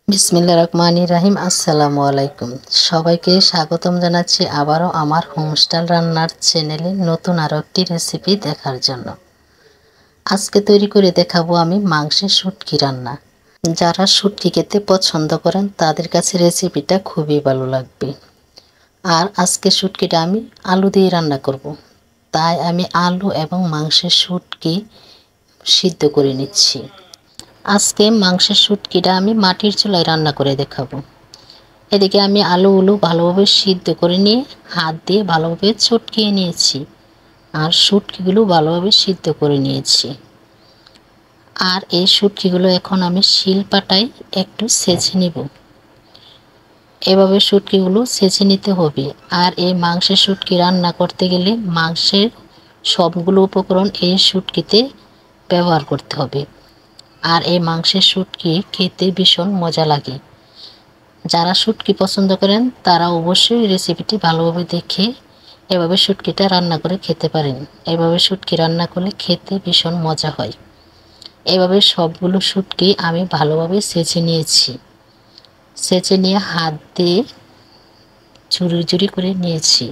বিসমিল্লাহির রহমানির রহিম। আসসালামু আলাইকুম। সবাইকে স্বাগতম জানাচ্ছি আবারও আমার হোমস্টাইল রান্নার চ্যানেলে নতুন আরও একটি রেসিপি দেখার জন্য। আজকে তৈরি করে দেখাবো আমি মাংসের শুটকি রান্না। যারা শুটকি খেতে পছন্দ করেন তাদের কাছে রেসিপিটা খুবই ভালো লাগবে। আর আজকে শুটকিটা আমি আলু দিয়ে রান্না করব। তাই আমি আলু এবং মাংসের শুটকি সিদ্ধ করে নিচ্ছি। আজকে মাংসের শুটকিটা আমি মাটির চুলায় রান্না করে দেখাবো। এদিকে আমি আলুগুলো ভালোভাবে সিদ্ধ করে নিয়ে হাত দিয়ে ভালোভাবে চটকিয়ে নিয়েছি, আর শুটকিগুলো ভালোভাবে সিদ্ধ করে নিয়েছি। আর এই শুটকিগুলো এখন আমি শিলপাটায় একটু ছেঁচে নিব। এভাবে শুটকিগুলো ছেঁচে নিতে হবে। আর এই মাংসের শুটকি রান্না করতে গেলে মাংসের সবগুলো উপকরণ এই শুটকিতে ব্যবহার করতে হবে। আর এই মাংসের শুটকি খেতে ভীষণ মজা লাগে। যারা শুটকি পছন্দ করেন তারা অবশ্যই রেসিপিটি ভালোভাবে দেখে এভাবে শুটকিটা রান্না করে খেতে পারেন। এভাবে শুটকি রান্না করলে খেতে ভীষণ মজা হয়। এভাবে সবগুলো শুটকি আমি ভালোভাবে ছেঁচে নিয়েছি। ছেঁচে নিয়ে হাত দিয়ে ঝুরি ঝুরি করে নিয়েছি।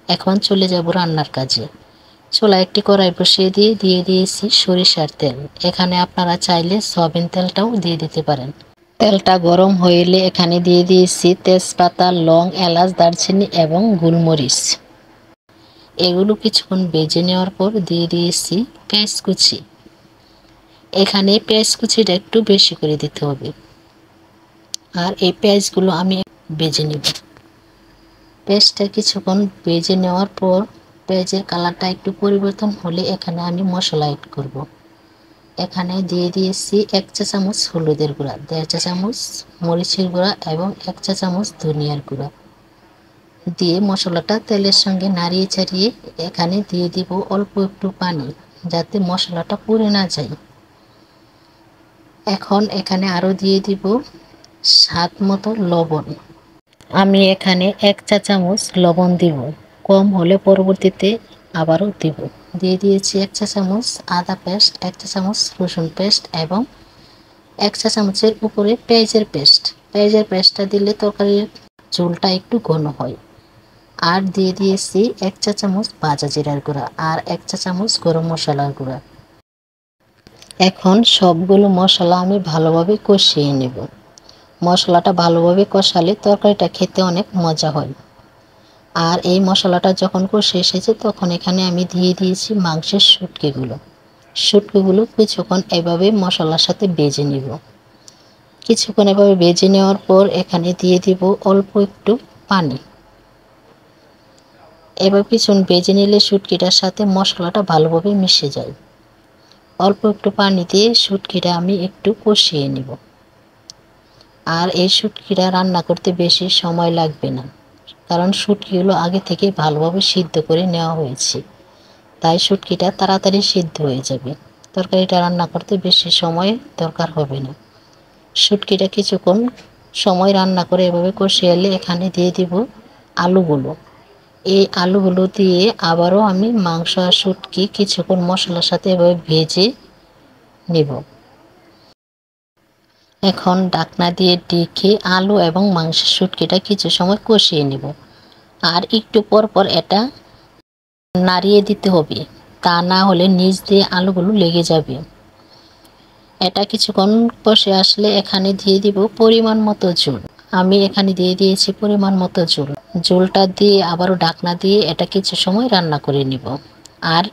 এখন চলে যাব রান্নার কাজে। চুলায় একটি কড়াই বসিয়ে দিয়ে দিয়েছি সরিষার তেল। এখানে আপনারা চাইলে সয়াবিন তেলটাও দিয়ে দিতে পারেন। তেলটা গরম হইলে এখানে দিয়ে দিয়েছি তেজপাতা, লং, এলাচ, দারচিনি এবং গোলমরিচ। এগুলো কিছুক্ষণ ভেজে নেওয়ার পর দিয়ে দিয়েছি পেঁয়াজ কুচি। এখানে পেঁয়াজ কুচিটা একটু বেশি করে দিতে হবে। আর এই পেঁয়াজগুলো আমি ভেজে নেব। পেঁয়াজটা কিছুক্ষণ ভেজে নেওয়ার পর পেঁয়াজের কালারটা একটু পরিবর্তন হলে এখানে আমি মশলা অ্যাড করব। এখানে দিয়ে দিয়েছি 1 চা চামচ হলুদের গুঁড়া, 1.5 চা চামচ মরিচের গুঁড়া এবং 1 চা চামচ ধনিয়ার গুঁড়া দিয়ে মশলাটা তেলের সঙ্গে নাড়িয়ে চাড়িয়ে এখানে দিয়ে দিব অল্প একটু পানি, যাতে মশলাটা পুড়ে না যায়। এখন এখানে আরও দিয়ে দিব স্বাদ মতো লবণ। আমি এখানে 1 চা চামচ লবণ দিব, কম হলে পরবর্তীতে আবারও দিব। দিয়ে দিয়েছি 1 চা চামচ আদা পেস্ট, 1 চা চামচ রসুন পেস্ট এবং 1 চা চামচের উপরে পেঁয়াজের পেস্ট। পেঁয়াজের পেস্টটা দিলে তরকারির ঝোলটা একটু ঘন হয়। আর দিয়ে দিয়েছি 1 চা চামচ ভাজা জিরার গুঁড়া আর 1 চা চামচ গরম মশলার গুঁড়া। এখন সবগুলো মশলা আমি ভালোভাবে কষিয়ে নেব। মশলাটা ভালোভাবে কষালে তরকারিটা খেতে অনেক মজা হয়। আর এই মশলাটা যখন কষে এসেছে তখন এখানে আমি দিয়ে দিয়েছি মাংসের শুটকিগুলো কিছুক্ষণ এভাবে মশলার সাথে ভেজে নিব। কিছুক্ষণ এভাবে ভেজে নেওয়ার পর এখানে দিয়ে দিব অল্প একটু পানি। এবার কিছুক্ষণ ভেজে নিলে শুটকিটার সাথে মশলাটা ভালোভাবে মিশে যায়। অল্প একটু পানি দিয়ে শুটকিটা আমি একটু কষিয়ে নিব। আর এই শুটকিটা রান্না করতে বেশি সময় লাগবে না, কারণ শুটকিগুলো আগে থেকে ভালোভাবে সিদ্ধ করে নেওয়া হয়েছে। তাই শুটকিটা তাড়াতাড়ি সিদ্ধ হয়ে যাবে। তরকারিটা রান্না করতে বেশি সময় দরকার হবে না। শুটকিটা কিছুক্ষণ সময় রান্না করে এভাবে কষিয়ে এলে এখানে দিয়ে দিব আলুগুলো। এই আলুগুলো দিয়ে আবারও আমি মাংস আর শুটকি কিছুক্ষণ মশলার সাথে এভাবে ভেজে নেব। এখন ঢাকনা দিয়ে ঢেকে আলু এবং মাংসের শুটকিটা কিছু সময় কষিয়ে নেব। আর একটু পর পর এটা নাড়িয়ে দিতে হবে, তা না হলে নিচ দিয়ে আলুগুলো লেগে যাবে। এটা কিছুক্ষণ কষে আসলে এখানে দিয়ে দিব পরিমাণ মতো ঝোল। আমি এখানে দিয়ে দিয়েছি পরিমাণ মতো ঝোল। ঝোলটা দিয়ে আবারও ঢাকনা দিয়ে এটা কিছু সময় রান্না করে নিব। আর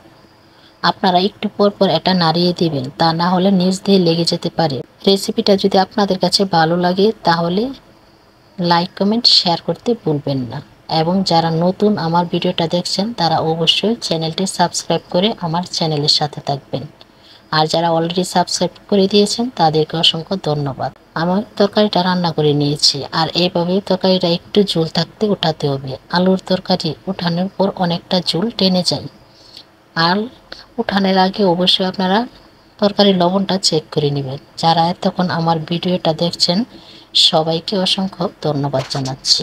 আপনারা একটু পর পর এটা নাড়িয়ে দিবেন, তা না হলে নিচ দিয়ে লেগে যেতে পারে। রেসিপিটা যদি আপনাদের কাছে ভালো লাগে তাহলে লাইক, কমেন্ট, শেয়ার করতে ভুলবেন না। এবং যারা নতুন আমার ভিডিওটা দেখছেন তারা অবশ্যই চ্যানেলটি সাবস্ক্রাইব করে আমার চ্যানেলের সাথে থাকবেন। আর যারা অলরেডি সাবস্ক্রাইব করে দিয়েছেন তাদেরকে অসংখ্য ধন্যবাদ। আমার তরকারিটা রান্না করে নিয়েছি। আর এইভাবে তরকারিটা একটু ঝোল থাকতে উঠাতে হবে। আলুর তরকারি উঠানোর পর অনেকটা ঝোল টেনে যায়। আর উঠানোর আগে অবশ্যই আপনারা তরকারির লবণটা চেক করে নেবেন। যারা এতক্ষণ আমার ভিডিওটা দেখছেন সবাইকে অসংখ্য ধন্যবাদ জানাচ্ছি।